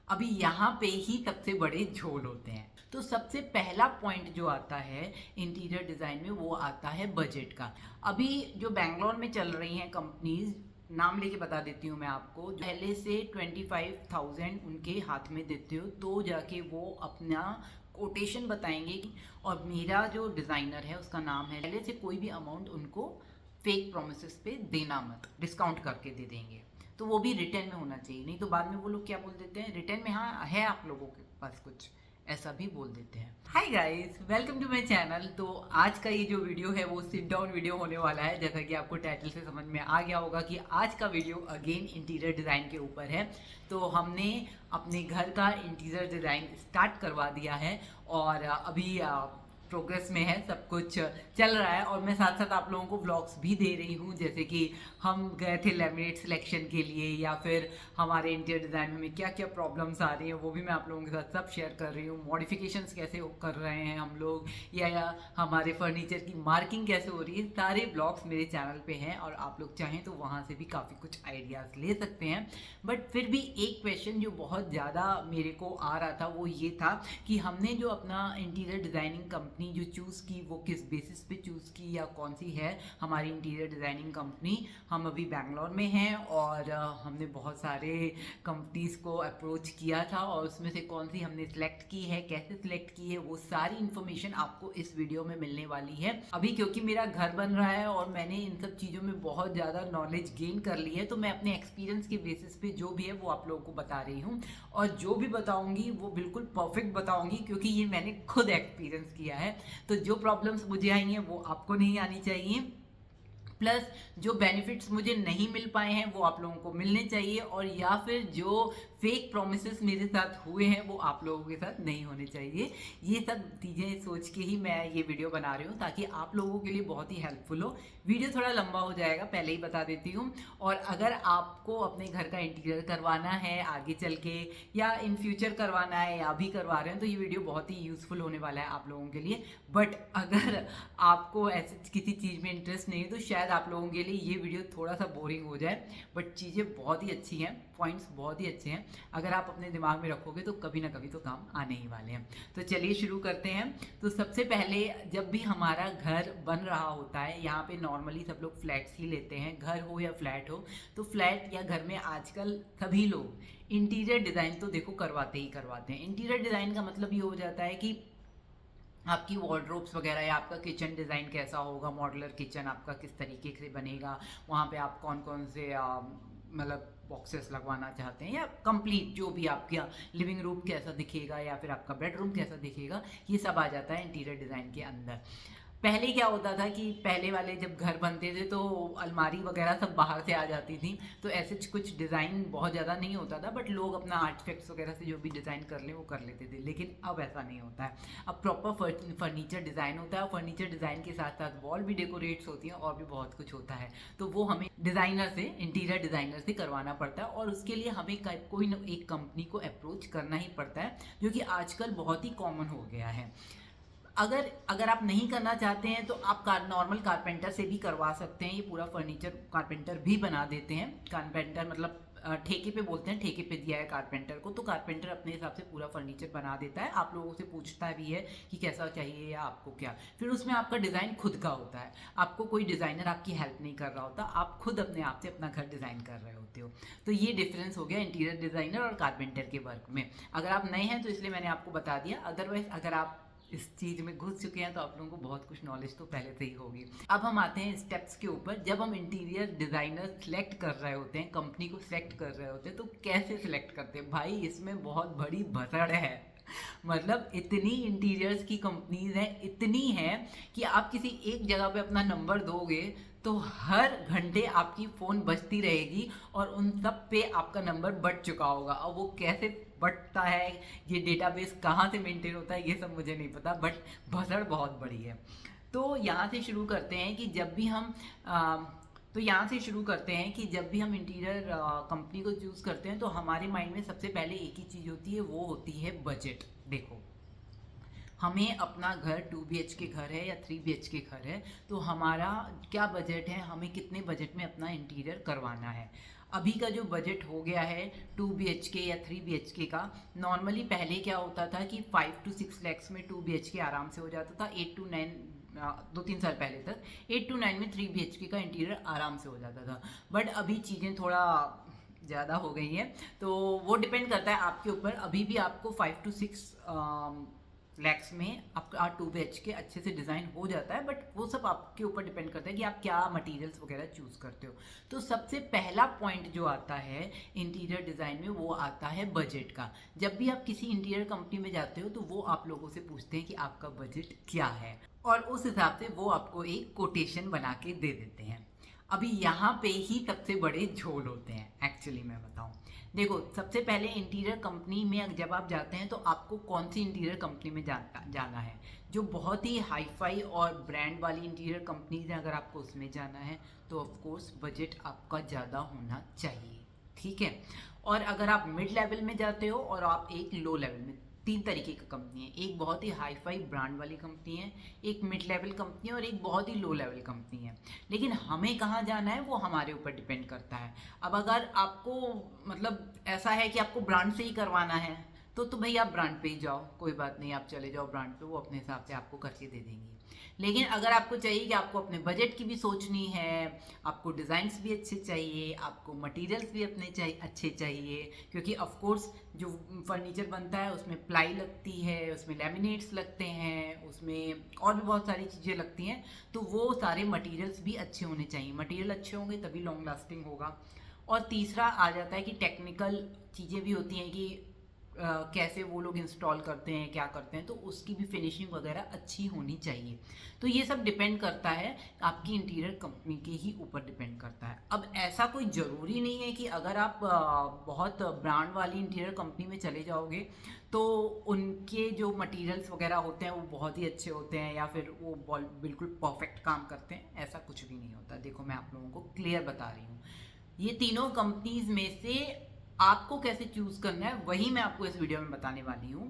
अभी यहाँ पे ही सबसे बड़े झोल होते हैं। तो सबसे पहला पॉइंट जो आता है इंटीरियर डिज़ाइन में वो आता है बजट का। अभी जो बैंगलोर में चल रही हैं कंपनीज, नाम लेके बता देती हूँ मैं आपको, जो पहले से 25,000 उनके हाथ में देते हो तो जाके वो अपना कोटेशन बताएंगे। और मेरा जो डिज़ाइनर है उसका नाम है, पहले से कोई भी अमाउंट उनको फेक प्रोमिस पे देना मत, डिस्काउंट करके दे देंगे। तो वो भी रिटर्न में होना चाहिए, नहीं तो बाद में वो लोग क्या बोल देते हैं, रिटर्न में हाँ है आप लोगों के पास कुछ, ऐसा भी बोल देते हैं। Hi guys, welcome to my channel. तो आज का ये जो वीडियो है वो सिट डाउन वीडियो होने वाला है। जैसा कि आपको टाइटल से समझ में आ गया होगा कि आज का वीडियो अगेन इंटीरियर डिज़ाइन के ऊपर है। तो हमने अपने घर का इंटीरियर डिज़ाइन स्टार्ट करवा दिया है और अभी प्रोग्रेस में है, सब कुछ चल रहा है। और मैं साथ साथ आप लोगों को व्लॉग्स भी दे रही हूँ, जैसे कि हम गए थे लैमिनेट सिलेक्शन के लिए, या फिर हमारे इंटीरियर डिज़ाइन में क्या क्या प्रॉब्लम्स आ रही हैं वो भी मैं आप लोगों के साथ सब शेयर कर रही हूँ। मॉडिफिकेशंस कैसे कर रहे हैं हम लोग, या हमारे फर्नीचर की मार्किंग कैसे हो रही है, सारे ब्लॉग्स मेरे चैनल पे हैं और आप लोग चाहें तो वहाँ से भी काफ़ी कुछ आइडियाज़ ले सकते हैं। बट फिर भी एक क्वेश्चन जो बहुत ज़्यादा मेरे को आ रहा था वो ये था कि हमने जो अपना इंटीरियर डिज़ाइनिंग कंपनी जो चूज़ की वो किस बेसिस पे चूज़ की, या कौन सी है हमारी इंटीरियर डिज़ाइनिंग कंपनी। हम अभी बैंगलोर में हैं और हमने बहुत सारे कंपनीज़ को अप्रोच किया था और उसमें से कौन सी हमने सिलेक्ट की है, कैसे सिलेक्ट की है, वो सारी इन्फॉर्मेशन आपको इस वीडियो में मिलने वाली है। अभी क्योंकि मेरा घर बन रहा है और मैंने इन सब चीज़ों में बहुत ज़्यादा नॉलेज गेन कर ली है, तो मैं अपने एक्सपीरियंस के बेसिस पे जो भी है वो आप लोगों को बता रही हूँ। और जो भी बताऊँगी वो बिल्कुल परफेक्ट बताऊँगी, क्योंकि ये मैंने खुद एक्सपीरियंस किया है। तो जो प्रॉब्लम्स मुझे आई हैं वो आपको नहीं आनी चाहिए, प्लस जो बेनिफिट्स मुझे नहीं मिल पाए हैं वो आप लोगों को मिलने चाहिए, और या फिर जो फेक प्रोमिसेस मेरे साथ हुए हैं वो आप लोगों के साथ नहीं होने चाहिए। ये सब चीज़ें सोच के ही मैं ये वीडियो बना रही हूँ, ताकि आप लोगों के लिए बहुत ही हेल्पफुल हो। वीडियो थोड़ा लंबा हो जाएगा, पहले ही बता देती हूँ। और अगर आपको अपने घर का इंटीरियर करवाना है आगे चल के, या इन फ्यूचर करवाना है, या अभी करवा रहे हैं, तो ये वीडियो बहुत ही यूज़फुल होने वाला है आप लोगों के लिए। बट अगर आपको ऐसे किसी चीज़ में इंटरेस्ट नहीं है तो शायद आप लोगों के लिए ये वीडियो थोड़ा सा बोरिंग हो जाए। बट चीज़ें बहुत ही अच्छी हैं, पॉइंट्स बहुत ही अच्छे हैं, अगर आप अपने दिमाग में रखोगे तो कभी ना कभी तो काम आने ही वाले हैं। तो चलिए शुरू करते हैं। तो सबसे पहले जब भी हमारा घर बन रहा होता है, यहाँ पे नॉर्मली सब लोग फ्लैट्स ही लेते हैं, घर हो या फ्लैट हो, तो फ्लैट या घर में आजकल सभी लोग इंटीरियर डिज़ाइन तो देखो करवाते ही करवाते हैं। इंटीरियर डिज़ाइन का मतलब ये हो जाता है कि आपकी वार्डरोब्स वगैरह, या आपका किचन डिज़ाइन कैसा होगा, मॉड्यूलर किचन आपका किस तरीके से बनेगा, वहाँ पे आप कौन कौन से मतलब बॉक्सेस लगवाना चाहते हैं, या कंप्लीट जो भी आपका लिविंग रूम कैसा दिखेगा, या फिर आपका बेडरूम कैसा दिखेगा, ये सब आ जाता है इंटीरियर डिज़ाइन के अंदर। पहले क्या होता था कि पहले वाले जब घर बनते थे तो अलमारी वगैरह सब बाहर से आ जाती थी, तो ऐसे कुछ डिज़ाइन बहुत ज़्यादा नहीं होता था, बट लोग अपना आर्टिफैक्ट्स वगैरह से जो भी डिज़ाइन कर लें वो कर लेते थे। लेकिन अब ऐसा नहीं होता है, अब प्रॉपर फर्नीचर डिज़ाइन होता है, और फर्नीचर डिज़ाइन के साथ साथ वॉल भी डेकोरेट्स होती हैं और भी बहुत कुछ होता है। तो वो हमें डिज़ाइनर से, इंटीरियर डिज़ाइनर से करवाना पड़ता है, और उसके लिए हमें कोई ना एक कंपनी को अप्रोच करना ही पड़ता है, जो कि आजकल बहुत ही कॉमन हो गया है। अगर आप नहीं करना चाहते हैं तो आप नॉर्मल कारपेंटर से भी करवा सकते हैं। ये पूरा फर्नीचर कारपेंटर भी बना देते हैं। कारपेंटर मतलब ठेके पे बोलते हैं, ठेके पे दिया है कारपेंटर को, तो कारपेंटर अपने हिसाब से पूरा फर्नीचर बना देता है। आप लोगों से पूछता भी है कि कैसा चाहिए या आपको क्या, फिर उसमें आपका डिज़ाइन खुद का होता है। आपको कोई डिज़ाइनर आपकी हेल्प नहीं कर रहा होता, आप खुद अपने आप से अपना घर डिज़ाइन कर रहे होते हो। तो ये डिफरेंस हो गया इंटीरियर डिज़ाइनर और कारपेंटर के वर्क में। अगर आप नए हैं तो इसलिए मैंने आपको बता दिया, अदरवाइज अगर आप इस चीज़ में घुस चुके हैं तो आप लोगों को बहुत कुछ नॉलेज तो पहले से ही होगी। अब हम आते हैं स्टेप्स के ऊपर। जब हम इंटीरियर डिज़ाइनर सिलेक्ट कर रहे होते हैं, कंपनी को सिलेक्ट कर रहे होते हैं, तो कैसे सिलेक्ट करते हैं भाई, इसमें बहुत बड़ी भसड़ है। मतलब इतनी इंटीरियर्स की कंपनीज हैं, इतनी हैं कि आप किसी एक जगह पे अपना नंबर दोगे तो हर घंटे आपकी फ़ोन बजती रहेगी, और उन सब पे आपका नंबर बट चुका होगा। और वो कैसे बटता है, ये डेटाबेस कहाँ से मेंटेन होता है, ये सब मुझे नहीं पता, बट भसड़ बहुत बड़ी है। तो यहाँ से शुरू करते हैं कि जब भी हम जब भी हम इंटीरियर कंपनी को चूज़ करते हैं तो हमारे माइंड में सबसे पहले एक ही चीज़ होती है, वो होती है बजट। देखो, हमें अपना घर 2 BHK घर है या 3 BHK घर है, तो हमारा क्या बजट है, हमें कितने बजट में अपना इंटीरियर करवाना है। अभी का जो बजट हो गया है 2 BHK या 3 BHK का, नॉर्मली पहले क्या होता था कि 5 to 6 लैक्स में 2 BHK आराम से हो जाता था। 8 to 9 2-3 साल पहले तक 8 to 9 में 3 BHK का इंटीरियर आराम से हो जाता था। बट अभी चीज़ें थोड़ा ज़्यादा हो गई हैं, तो वो डिपेंड करता है आपके ऊपर। अभी भी आपको 5 to 6 लैक्स में आपका 2 BHK अच्छे से डिज़ाइन हो जाता है, बट वो सब आपके ऊपर डिपेंड करता है कि आप क्या मटेरियल्स वगैरह चूज़ करते हो। तो सबसे पहला पॉइंट जो आता है इंटीरियर डिज़ाइन में, वो आता है बजट का। जब भी आप किसी इंटीरियर कंपनी में जाते हो तो वो आप लोगों से पूछते हैं कि आपका बजट क्या है, और उस हिसाब से वो आपको एक कोटेशन बना के दे देते हैं। अभी यहाँ पे ही सबसे बड़े झोल होते हैं एक्चुअली, मैं बताऊँ। देखो, सबसे पहले इंटीरियर कंपनी में जब आप जाते हैं तो आपको कौन सी इंटीरियर कंपनी में जाना है। जो बहुत ही हाई फाई और ब्रांड वाली इंटीरियर कंपनीज हैं, अगर आपको उसमें जाना है तो ऑफ कोर्स बजट आपका ज़्यादा होना चाहिए, ठीक है। और अगर आप मिड लेवल में जाते हो और आप एक लो लेवल में, 3 तरीके की कंपनी है। एक बहुत ही हाई फाई ब्रांड वाली कंपनी है, एक मिड लेवल कंपनी है, और एक बहुत ही लो लेवल कंपनी है। लेकिन हमें कहाँ जाना है वो हमारे ऊपर डिपेंड करता है। अब अगर आपको मतलब ऐसा है कि आपको ब्रांड से ही करवाना है तो भाई आप ब्रांड पे ही जाओ, कोई बात नहीं, आप चले जाओ ब्रांड पे, वो अपने हिसाब से आपको करके दे देंगी। लेकिन अगर आपको चाहिए कि आपको अपने बजट की भी सोचनी है, आपको डिज़ाइंस भी अच्छे चाहिए, आपको मटेरियल्स भी अपने अच्छे चाहिए, क्योंकि ऑफ कोर्स जो फर्नीचर बनता है उसमें प्लाई लगती है, उसमें लैमिनेट्स लगते हैं, उसमें और भी बहुत सारी चीज़ें लगती हैं, तो वो सारे मटेरियल्स भी अच्छे होने चाहिए। मटेरियल अच्छे होंगे तभी लॉन्ग लास्टिंग होगा। और तीसरा आ जाता है कि टेक्निकल चीज़ें भी होती हैं कि कैसे वो लोग इंस्टॉल करते हैं, क्या करते हैं, तो उसकी भी फिनिशिंग वगैरह अच्छी होनी चाहिए। तो ये सब डिपेंड करता है आपकी इंटीरियर कंपनी के ही ऊपर डिपेंड करता है। अब ऐसा कोई ज़रूरी नहीं है कि अगर आप बहुत ब्रांड वाली इंटीरियर कंपनी में चले जाओगे तो उनके जो मटेरियल्स वगैरह होते हैं वो बहुत ही अच्छे होते हैं या फिर वो बिल्कुल परफेक्ट काम करते हैं, ऐसा कुछ भी नहीं होता। देखो, मैं आप लोगों को क्लियर बता रही हूँ। ये तीनों कंपनीज में से आपको कैसे चूज करना है वही मैं आपको इस वीडियो में बताने वाली हूँ।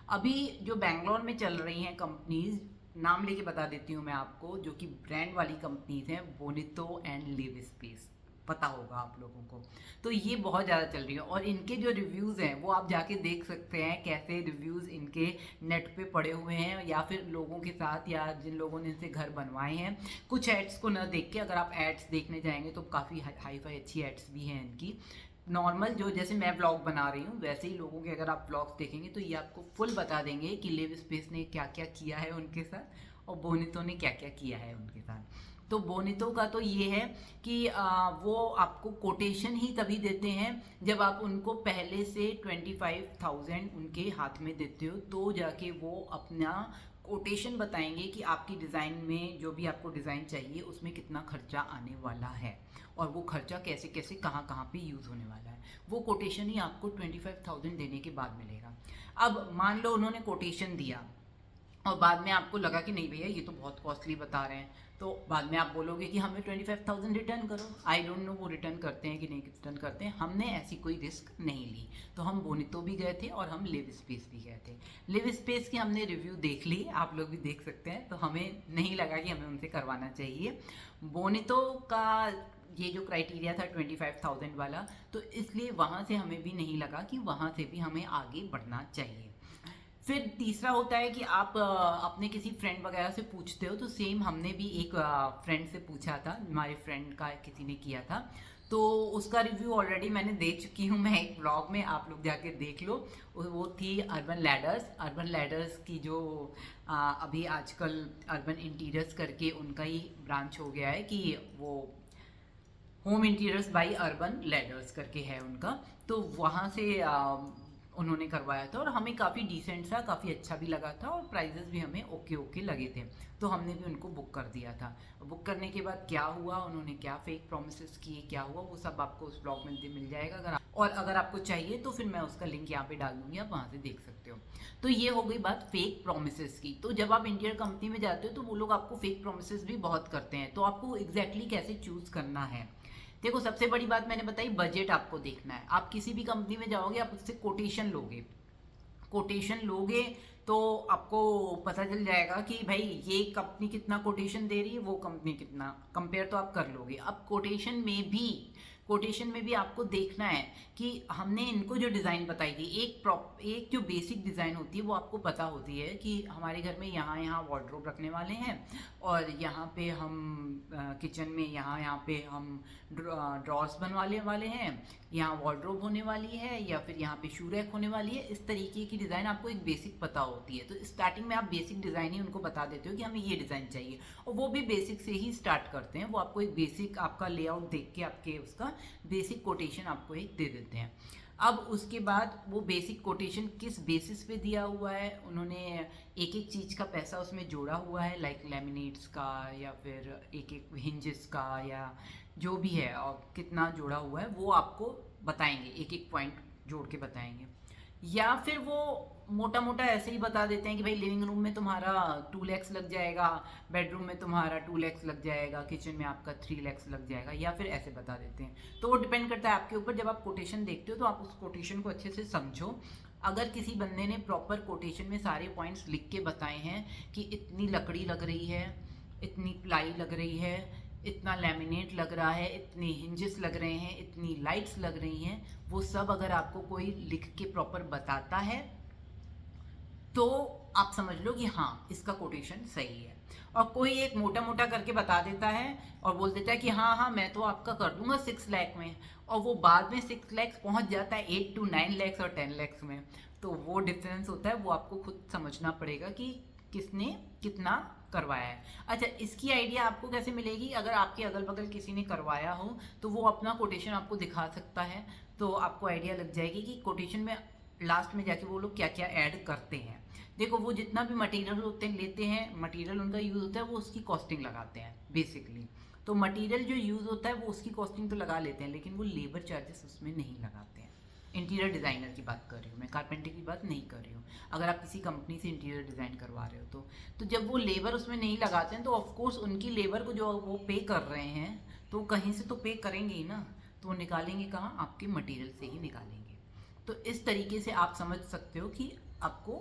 अभी जो बैंगलोर में चल रही हैं कंपनीज, नाम लेके बता देती हूँ मैं आपको, जो कि ब्रांड वाली कंपनीज हैं, बोनितो एंड लिव स्पेस, पता होगा आप लोगों को। तो ये बहुत ज़्यादा चल रही है और इनके जो रिव्यूज़ हैं वो आप जाके देख सकते हैं, कैसे रिव्यूज़ इनके नेट पे पड़े हुए हैं या फिर लोगों के साथ या जिन लोगों ने इनसे घर बनवाए हैं। कुछ एड्स को न देख के, अगर आप एड्स देखने जाएंगे तो काफ़ी हाई फाई अच्छी एड्स भी हैं इनकी। नॉर्मल जो जैसे मैं ब्लॉग बना रही हूँ वैसे ही लोगों के अगर आप ब्लॉग्स देखेंगे तो ये आपको फुल बता देंगे कि लिव स्पेस ने क्या क्या किया है उनके साथ और बोनितो ने क्या क्या किया है उनके साथ। तो बोनितो का तो ये है कि वो आपको कोटेशन ही तभी देते हैं जब आप उनको पहले से 25,000 उनके हाथ में देते हो, तो जाके वो अपना कोटेशन बताएंगे कि आपकी डिज़ाइन में जो भी आपको डिज़ाइन चाहिए उसमें कितना खर्चा आने वाला है और वो खर्चा कैसे कैसे कहाँ कहाँ पे यूज़ होने वाला है। वो कोटेशन ही आपको 25,000 देने के बाद मिलेगा। अब मान लो उन्होंने कोटेशन दिया और बाद में आपको लगा कि नहीं भैया ये तो बहुत कॉस्टली बता रहे हैं, तो बाद में आप बोलोगे कि हमें 25,000 रिटर्न करो। आई डोंट नो वो रिटर्न करते हैं कि नहीं रिटर्न करते हैं, हमने ऐसी कोई रिस्क नहीं ली। तो हम बोनितो भी गए थे और हम लिव स्पेस भी गए थे। लिव स्पेस की हमने रिव्यू देख ली, आप लोग भी देख सकते हैं, तो हमें नहीं लगा कि हमें उनसे करवाना चाहिए। बोनितो का ये जो क्राइटेरिया था 25,000 वाला, तो इसलिए वहाँ से हमें भी नहीं लगा कि वहाँ से भी हमें आगे बढ़ना चाहिए। फिर तीसरा होता है कि आप अपने किसी फ्रेंड वगैरह से पूछते हो, तो सेम हमने भी एक फ्रेंड से पूछा था, हमारे फ्रेंड का किसी ने किया था, तो उसका रिव्यू ऑलरेडी मैंने दे चुकी हूँ मैं एक व्लॉग में, आप लोग जाके देख लो। वो थी अर्बन लैडर्स। अर्बन लैडर्स की जो अभी आजकल अर्बन इंटीरियर्स करके उनका ही ब्रांच हो गया है कि वो home interiors by urban ladders करके है उनका। तो वहाँ से उन्होंने करवाया था और हमें काफ़ी डिसेंट सा, काफ़ी अच्छा भी लगा था और प्राइजेस भी हमें ओके ओके लगे थे, तो हमने भी उनको बुक कर दिया था। बुक करने के बाद क्या हुआ, उन्होंने क्या फेक प्रोमिसेस किए, क्या हुआ, वो सब आपको उस ब्लॉग में मिल जाएगा। अगर आपको चाहिए तो फिर मैं उसका लिंक यहाँ पे डाल दूंगी, आप वहाँ से देख सकते हो। तो ये हो गई बात फेक प्रोमिसेस की। तो जब आप इंटीरियर कंपनी में जाते हो तो वो लोग आपको फेक प्रोमिसेस भी बहुत करते हैं, तो आपको एग्जैक्टली कैसे चूज़ करना है। देखो, सबसे बड़ी बात मैंने बताई, बजट आपको देखना है। आप किसी भी कंपनी में जाओगे, आप उससे कोटेशन लोगे तो आपको पता चल जाएगा कि भाई ये कंपनी कितना कोटेशन दे रही है, वो कंपनी कितना, कंपेयर तो आप कर लोगे। अब कोटेशन में भी कोटेशन में भी आपको देखना है कि हमने इनको जो डिज़ाइन बताई थी, एक जो बेसिक डिज़ाइन होती है वो आपको पता होती है कि हमारे घर में यहाँ यहाँ वार्डरोब रखने वाले हैं और यहाँ पे हम किचन में यहाँ पे हम ड्रॉर्स बनवाने वाले हैं, यहाँ वार्डरोब होने वाली है या फिर यहाँ पे शू रैक होने वाली है। इस तरीके की डिज़ाइन आपको एक बेसिक पता होती है, तो स्टार्टिंग में आप बेसिक डिज़ाइन ही उनको बता देते हो कि हमें ये डिज़ाइन चाहिए और वो भी बेसिक से ही स्टार्ट करते हैं। वो आपको एक बेसिक आपका लेआउट देख के आपके उसका बेसिक कोटेशन आपको एक दे देते हैं। अब उसके बाद वो बेसिक कोटेशन किस बेसिस पे दिया हुआ है, उन्होंने एक एक चीज़ का पैसा उसमें जोड़ा हुआ है, लाइक लैमिनेट्स का या फिर एक एक हिंजेस का या जो भी है और कितना जोड़ा हुआ है वो आपको बताएंगे, एक एक पॉइंट जोड़ के बताएंगे। या फिर वो मोटा मोटा ऐसे ही बता देते हैं कि भाई लिविंग रूम में तुम्हारा 2 lakhs लग जाएगा, बेडरूम में तुम्हारा 2 lakhs लग जाएगा, किचन में आपका 3 lakhs लग जाएगा, या फिर ऐसे बता देते हैं। तो वो डिपेंड करता है आपके ऊपर। जब आप कोटेशन देखते हो तो आप उस कोटेशन को अच्छे से समझो। अगर किसी बंदे ने प्रॉपर कोटेशन में सारे पॉइंट्स लिख के बताए हैं कि इतनी लकड़ी लग रही है, इतनी प्लाई लग रही है, इतना लैमिनेट लग रहा है, इतनी हिंजेस लग रहे हैं, इतनी लाइट्स लग रही हैं, वो सब अगर आपको कोई लिख के प्रॉपर बताता है तो आप समझ लो कि हाँ इसका कोटेशन सही है। और कोई एक मोटा मोटा करके बता देता है और बोल देता है कि हाँ हाँ मैं तो आपका कर दूंगा 6 लाख में, और वो बाद में 6 लाख पहुंच जाता है 8 to 9 lakhs और 10 lakhs में। तो वो डिफरेंस होता है, वो आपको खुद समझना पड़ेगा कि किसने कितना करवाया है। अच्छा, इसकी आइडिया आपको कैसे मिलेगी? अगर आपके अगल बगल किसी ने करवाया हो तो वो अपना कोटेशन आपको दिखा सकता है, तो आपको आइडिया लग जाएगी कि कोटेशन में लास्ट में जाके वो लोग क्या क्या ऐड करते हैं। देखो, वो जितना भी मटेरियल होते लेते हैं, मटेरियल उनका यूज़ होता है, वो उसकी कॉस्टिंग लगाते हैं बेसिकली। तो मटेरियल जो यूज़ होता है वो उसकी कॉस्टिंग तो लगा लेते हैं, लेकिन वो लेबर चार्जेस उसमें नहीं लगाते हैं। इंटीरियर डिज़ाइनर की बात कर रही हूँ मैं, कारपेंटर की बात नहीं कर रही हूँ। अगर आप किसी कंपनी से इंटीरियर डिज़ाइन करवा रहे हो तो जब वो लेबर उसमें नहीं लगाते हैं तो ऑफकोर्स उनकी लेबर को जो वो पे कर रहे हैं तो कहीं से तो पे करेंगे ही ना, तो वो निकालेंगे कहाँ? आपके मटेरियल से ही निकालेंगे। तो इस तरीके से आप समझ सकते हो कि आपको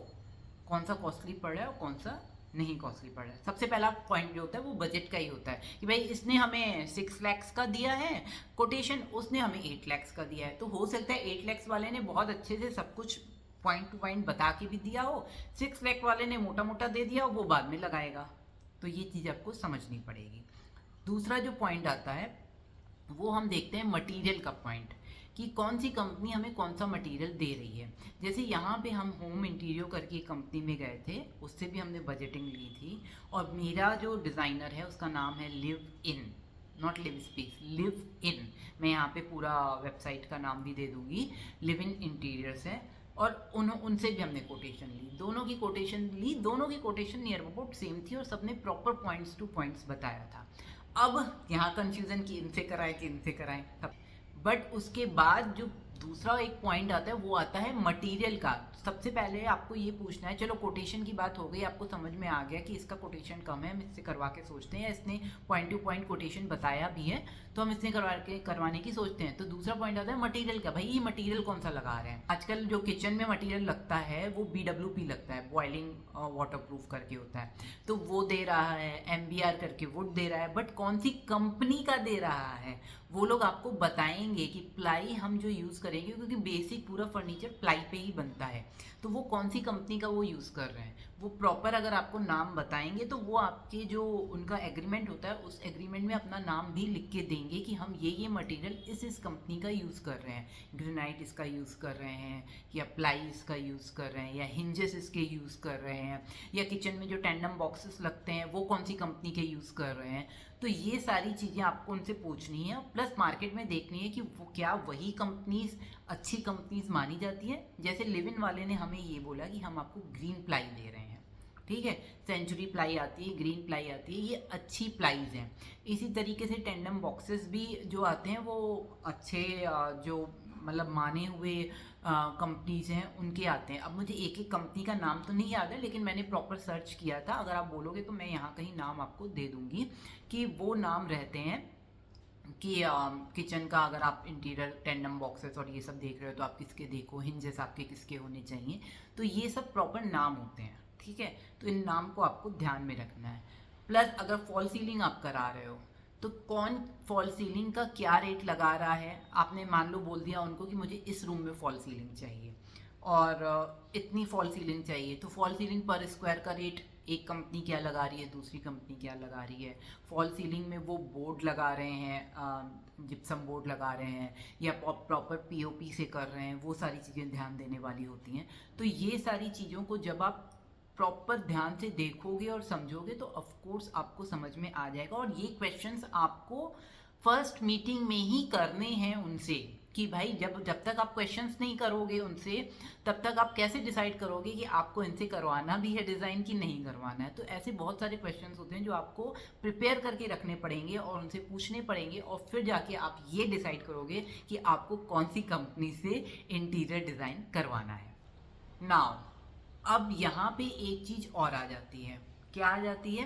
कौन सा कॉस्टली पड़ रहा है और कौन सा नहीं कॉस्टली पड़ रहा है। सबसे पहला पॉइंट जो होता है वो बजट का ही होता है कि भाई इसने हमें 6 lakhs का दिया है कोटेशन, उसने हमें 8 lakhs का दिया है। तो हो सकता है 8 lakhs वाले ने बहुत अच्छे से सब कुछ पॉइंट टू पॉइंट बता के भी दिया हो, 6 लाख वाले ने मोटा मोटा दे दिया, वो बाद में लगाएगा। तो ये चीज़ आपको समझनी पड़ेगी। दूसरा जो पॉइंट आता है वो हम देखते हैं मटेरियल का पॉइंट, कि कौन सी कंपनी हमें कौन सा मटेरियल दे रही है। जैसे यहाँ पे हम होम इंटीरियर करके एक कंपनी में गए थे, उससे भी हमने बजटिंग ली थी, और मेरा जो डिज़ाइनर है उसका नाम है live in, not live space, live in. मैं यहाँ पे पूरा वेबसाइट का नाम भी दे दूँगी, लिव इन इंटीरियर्स है। और उनसे भी हमने कोटेशन ली, दोनों की कोटेशन नियर अबाउट सेम थी और सबने प्रॉपर पॉइंट्स टू पॉइंट्स बताया था। अब यहाँ कंफ्यूजन कि इनसे कराएं तब, बट उसके बाद जो दूसरा एक पॉइंट आता है वो आता है मटेरियल का। सबसे पहले आपको ये पूछना है, चलो कोटेशन की बात हो गई, आपको समझ में आ गया कि इसका कोटेशन कम है, हम इससे करवा के सोचते हैं, या इसने पॉइंट टू पॉइंट कोटेशन बताया भी है तो हम इसने करवाने की सोचते हैं। तो दूसरा पॉइंट आता है मटेरियल का। भाई ये मटेरियल कौन सा लगा रहे हैं? आजकल जो किचन में मटेरियल लगता है वो BWP लगता है, बॉइलिंग वाटर प्रूफ करके होता है, तो वो दे रहा है, MBR करके वुड दे रहा है, बट कौन सी कंपनी का दे रहा है वो लोग आपको बताएंगे कि प्लाई हम जो यूज़ करेंगे, क्योंकि बेसिक पूरा फर्नीचर प्लाई पे ही बनता है, तो वो कौन सी कंपनी का वो यूज़ कर रहे हैं वो प्रॉपर अगर आपको नाम बताएंगे तो वो आपके जो उनका एग्रीमेंट होता है उस एग्रीमेंट में अपना नाम भी लिख के देंगे कि हम ये मटेरियल इस कंपनी का यूज़ कर रहे हैं, ग्रेनाइट इसका यूज़ कर रहे हैं, या प्लाई इसका यूज़ कर रहे हैं, या हिंजेस इसके यूज़ कर रहे हैं, या किचन में जो टेंडम बॉक्सेस लगते हैं वो कौन सी कंपनी के यूज़ कर रहे हैं। तो ये सारी चीज़ें आपको उनसे पूछनी है, प्लस मार्केट में देखनी है कि वो क्या वही कंपनीज अच्छी कंपनीज मानी जाती है। जैसे लिव इन वाले ने हमें ये बोला कि हम आपको ग्रीन प्लाई दे रहे हैं, ठीक है, सेंचुरी प्लाई आती है, ग्रीन प्लाई आती है, ये अच्छी प्लाईज हैं। इसी तरीके से टेंडम बॉक्सेस भी जो आते हैं वो अच्छे जो मतलब माने हुए कंपनीज हैं उनके आते हैं। अब मुझे एक एक कंपनी का नाम तो नहीं याद है, लेकिन मैंने प्रॉपर सर्च किया था, अगर आप बोलोगे तो मैं यहाँ कहीं नाम आपको दे दूँगी कि वो नाम रहते हैं कि किचन का अगर आप इंटीरियर टेंडम बॉक्सेस और ये सब देख रहे हो तो आप किसके देखो, हिंजेस आपके किसके होने चाहिए, तो ये सब प्रॉपर नाम होते हैं, ठीक है। तो इन नाम को आपको ध्यान में रखना है। प्लस अगर फॉल सीलिंग आप करा रहे हो तो कौन फॉल सीलिंग का क्या रेट लगा रहा है, आपने मान लो बोल दिया उनको कि मुझे इस रूम में फॉल सीलिंग चाहिए और इतनी फॉल सीलिंग चाहिए, तो फॉल सीलिंग पर स्क्वायर का रेट एक कंपनी क्या लगा रही है, दूसरी कंपनी क्या लगा रही है, फॉल सीलिंग में वो बोर्ड लगा रहे हैं, जिप्सम बोर्ड लगा रहे हैं या प्रॉपर पीओपी से कर रहे हैं, वो सारी चीज़ें ध्यान देने वाली होती हैं। तो ये सारी चीज़ों को जब आप प्रॉपर ध्यान से देखोगे और समझोगे तो ऑफ कोर्स आपको समझ में आ जाएगा। और ये क्वेश्चंस आपको फर्स्ट मीटिंग में ही करने हैं उनसे, कि भाई जब तक आप क्वेश्चंस नहीं करोगे उनसे, तब तक आप कैसे डिसाइड करोगे कि आपको इनसे करवाना भी है डिज़ाइन कि नहीं करवाना है। तो ऐसे बहुत सारे क्वेश्चंस होते हैं जो आपको प्रिपेयर करके रखने पड़ेंगे और उनसे पूछने पड़ेंगे, और फिर जाके आप ये डिसाइड करोगे कि आपको कौन सी कंपनी से इंटीरियर डिज़ाइन करवाना है। नाउ अब यहाँ पे एक चीज़ और आ जाती है, क्या आ जाती है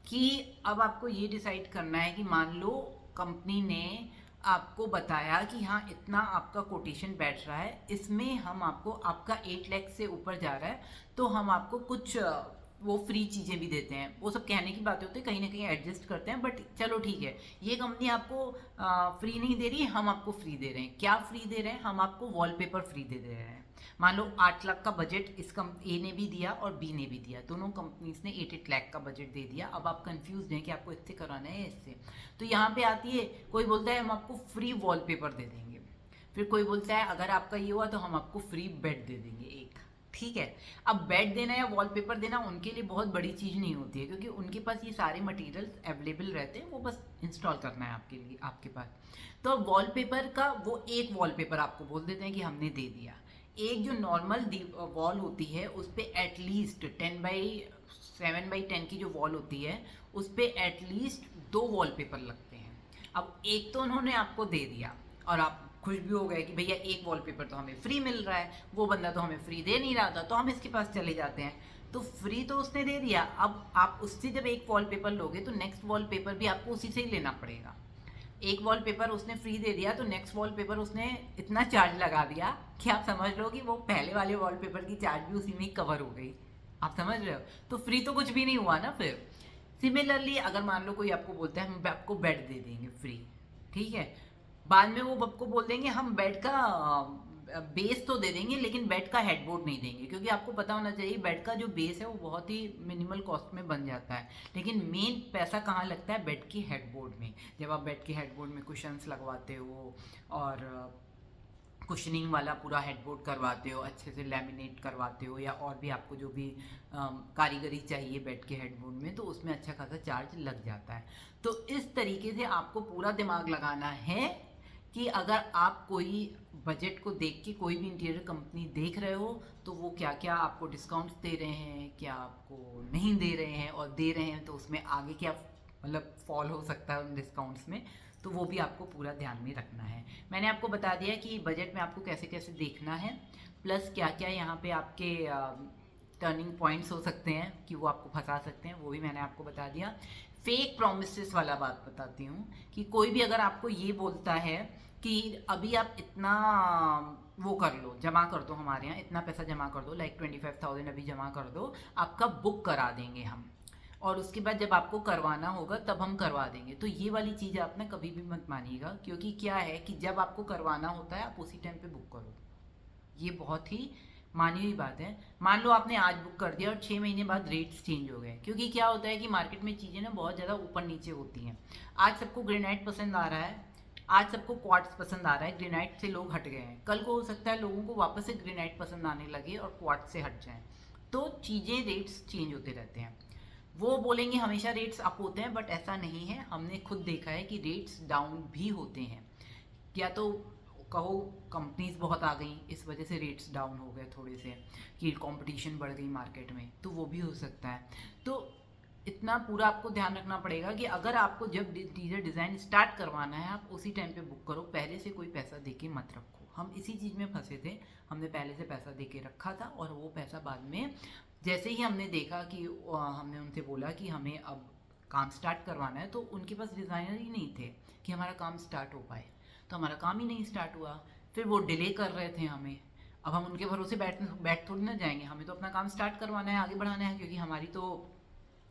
कि अब आपको ये डिसाइड करना है कि मान लो कंपनी ने आपको बताया कि हाँ इतना आपका कोटेशन बैठ रहा है, इसमें हम आपको, आपका 8 लाख से ऊपर जा रहा है तो हम आपको कुछ वो फ्री चीज़ें भी देते हैं। वो सब कहने की बातें होती है, कहीं ना कहीं एडजस्ट करते हैं, बट चलो ठीक है, ये कंपनी आपको फ्री नहीं दे रही है, हम आपको फ्री दे रहे हैं। क्या फ्री दे रहे हैं? हम आपको वॉलपेपर फ्री दे रहे हैं। मान लो 8 लाख का बजट इस ए ने भी दिया और बी ने भी दिया, दोनों कंपनीज ने 8 लाख का बजट दे दिया। अब आप कंफ्यूज हैं कि आपको इससे कराना है इससे, तो यहाँ पे आती है, कोई बोलता है हम आपको फ्री वॉलपेपर दे देंगे, फिर कोई बोलता है अगर आपका ये हुआ तो हम आपको फ्री बेड दे देंगे एक। ठीक है, अब बेड देना या वॉलपेपर देना उनके लिए बहुत बड़ी चीज़ नहीं होती है, क्योंकि उनके पास ये सारे मटेरियल्स अवेलेबल रहते हैं, वो बस इंस्टॉल करना है आपके लिए, आपके पास। तो वॉलपेपर का वो एक वॉलपेपर आपको बोल देते हैं कि हमने दे दिया। एक जो नॉर्मल वॉल होती है उस पर एटलीस्ट 7x10 की जो वॉल होती है उस पर एटलीस्ट 2 वॉलपेपर लगते हैं। अब एक तो उन्होंने आपको दे दिया और आप खुश भी हो गए कि भैया एक वॉलपेपर तो हमें फ्री मिल रहा है, वो बंदा तो हमें फ्री दे नहीं रहा था, तो हम इसके पास चले जाते हैं। तो फ्री तो उसने दे दिया, अब आप उससे जब एक वॉलपेपर लोगे तो नेक्स्ट वॉलपेपर भी आपको उसी से ही लेना पड़ेगा। एक वॉलपेपर उसने फ्री दे दिया तो नेक्स्ट वॉलपेपर उसने इतना चार्ज लगा दिया कि आप समझ लो कि वो पहले वाले वॉलपेपर की चार्ज भी उसी में कवर हो गई। आप समझ रहे हो? तो फ्री तो कुछ भी नहीं हुआ ना। फिर सिमिलरली अगर मान लो कोई आपको बोलता है हम आपको बेड दे देंगे फ्री, ठीक है, बाद में वो आपको बोल देंगे हम बेड का बेस तो दे देंगे लेकिन बेड का हेडबोर्ड नहीं देंगे, क्योंकि आपको पता होना चाहिए बेड का जो बेस है वो बहुत ही मिनिमल कॉस्ट में बन जाता है, लेकिन मेन पैसा कहाँ लगता है? बेड की हेडबोर्ड में। जब आप बेड के हेडबोर्ड में कुशन्स लगवाते हो और कुशनिंग वाला पूरा हेडबोर्ड करवाते हो, अच्छे से लैमिनेट करवाते हो, या और भी आपको जो भी कारीगरी चाहिए बेड के हेडबोर्ड में, तो उसमें अच्छा खासा चार्ज लग जाता है। तो इस तरीके से आपको पूरा दिमाग लगाना है कि अगर आप कोई बजट को देख के कोई भी इंटीरियर कंपनी देख रहे हो तो वो क्या क्या आपको डिस्काउंट्स दे रहे हैं, क्या आपको नहीं दे रहे हैं, और दे रहे हैं तो उसमें आगे क्या मतलब फॉल हो सकता है उन डिस्काउंट्स में, तो वो भी आपको पूरा ध्यान में रखना है। मैंने आपको बता दिया कि बजट में आपको कैसे कैसे देखना है, प्लस क्या क्या यहाँ पे आपके टर्निंग पॉइंट्स हो सकते हैं कि वो आपको फंसा सकते हैं, वो भी मैंने आपको बता दिया। फेक प्रोमिसेस वाला बात बताती हूँ कि कोई भी अगर आपको ये बोलता है कि अभी आप इतना वो कर लो, जमा कर दो, हमारे यहाँ इतना पैसा जमा कर दो, लाइक 25,000 अभी जमा कर दो, आपका बुक करा देंगे हम, और उसके बाद जब आपको करवाना होगा तब हम करवा देंगे, तो ये वाली चीज़ आप ना कभी भी मत मानिएगा, क्योंकि क्या है कि जब आपको करवाना होता है आप उसी टाइम पे बुक करो। ये बहुत ही मानी हुई बात है। मान लो आपने आज बुक कर दिया और 6 महीने बाद रेट्स चेंज हो गए, क्योंकि क्या होता है कि मार्केट में चीज़ें ना बहुत ज़्यादा ऊपर नीचे होती हैं। आज सबको ग्रेनाइट पसंद आ रहा है, आज सबको क्वार्ट्स पसंद आ रहा है, ग्रेनाइट से लोग हट गए हैं, कल को हो सकता है लोगों को वापस से ग्रेनाइट पसंद आने लगे और क्वार्ट्स से हट जाएं, तो चीज़ें रेट्स चेंज होते रहते हैं। वो बोलेंगे हमेशा रेट्स अप होते हैं, बट ऐसा नहीं है, हमने खुद देखा है कि रेट्स डाउन भी होते हैं। या तो कहो कंपनीज बहुत आ गई इस वजह से रेट्स डाउन हो गए थोड़े से, कि कंपटीशन बढ़ गई मार्केट में, तो वो भी हो सकता है। तो इतना पूरा आपको ध्यान रखना पड़ेगा कि अगर आपको जब इंटीरियर डिज़ाइन स्टार्ट करवाना है आप उसी टाइम पे बुक करो, पहले से कोई पैसा दे के मत रखो। हम इसी चीज़ में फंसे थे, हमने पहले से पैसा दे के रखा था और वो पैसा बाद में जैसे ही हमने देखा कि हमने उनसे बोला कि हमें अब काम स्टार्ट करवाना है, तो उनके पास डिज़ाइनर ही नहीं थे कि हमारा काम स्टार्ट हो पाए, तो हमारा काम ही नहीं स्टार्ट हुआ। फिर वो डिले कर रहे थे हमें, अब हम उनके भरोसे बैठ थोड़ी ना जाएंगे, हमें तो अपना काम स्टार्ट करवाना है, आगे बढ़ाना है, क्योंकि हमारी तो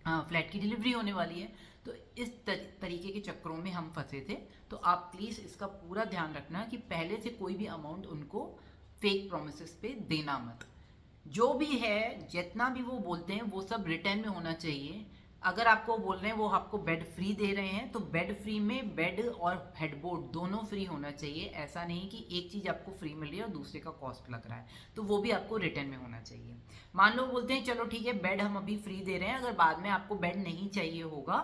फ्लैट की डिलीवरी होने वाली है। तो इस तरीके के चक्करों में हम फंसे थे। तो आप प्लीज़ इसका पूरा ध्यान रखना कि पहले से कोई भी अमाउंट उनको फेक प्रोमिस पे देना मत। जो भी है, जितना भी वो बोलते हैं वो सब रिटर्न में होना चाहिए। अगर आपको बोल रहे हैं वो आपको बेड फ्री दे रहे हैं, तो बेड फ्री में बेड और हेडबोर्ड दोनों फ्री होना चाहिए। ऐसा नहीं कि एक चीज़ आपको फ्री मिल रही है और दूसरे का कॉस्ट लग रहा है, तो वो भी आपको रिटर्न में होना चाहिए। मान लो बोलते हैं चलो ठीक है बेड हम अभी फ्री दे रहे हैं, अगर बाद में आपको बेड नहीं चाहिए होगा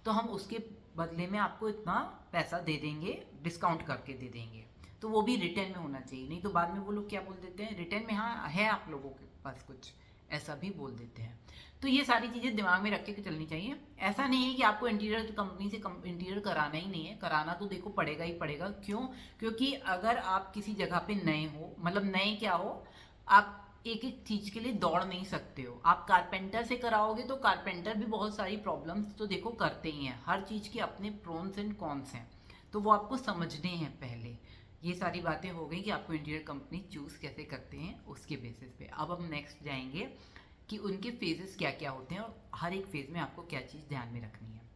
तो हम उसके बदले में आपको इतना पैसा दे देंगे, डिस्काउंट करके दे देंगे। तो वो भी रिटर्न में होना चाहिए, नहीं तो बाद में वो लोग क्या बोल देते हैं, रिटर्न में हाँ है आप लोगों के पास कुछ, ऐसा भी बोल देते हैं। तो ये सारी चीज़ें दिमाग में रख के चलनी चाहिए। ऐसा नहीं है कि आपको इंटीरियर कंपनी से इंटीरियर कराना ही नहीं है, कराना तो देखो पड़ेगा ही पड़ेगा। क्यों? क्योंकि अगर आप किसी जगह पे नए हो, मतलब नए क्या हो, आप एक एक चीज़ के लिए दौड़ नहीं सकते हो। आप कारपेंटर से कराओगे तो कारपेंटर भी बहुत सारी प्रॉब्लम्स तो देखो करते ही हैं, हर चीज़ के अपने प्रोन्स एंड कॉन्स हैं, तो वो आपको समझने हैं पहले। ये सारी बातें हो गई कि आपको इंटीरियर कंपनी चूज़ कैसे करते हैं उसके बेसिस पे। अब हम नेक्स्ट जाएंगे कि उनके फेजेस क्या क्या होते हैं और हर एक फेज़ में आपको क्या चीज़ ध्यान में रखनी है।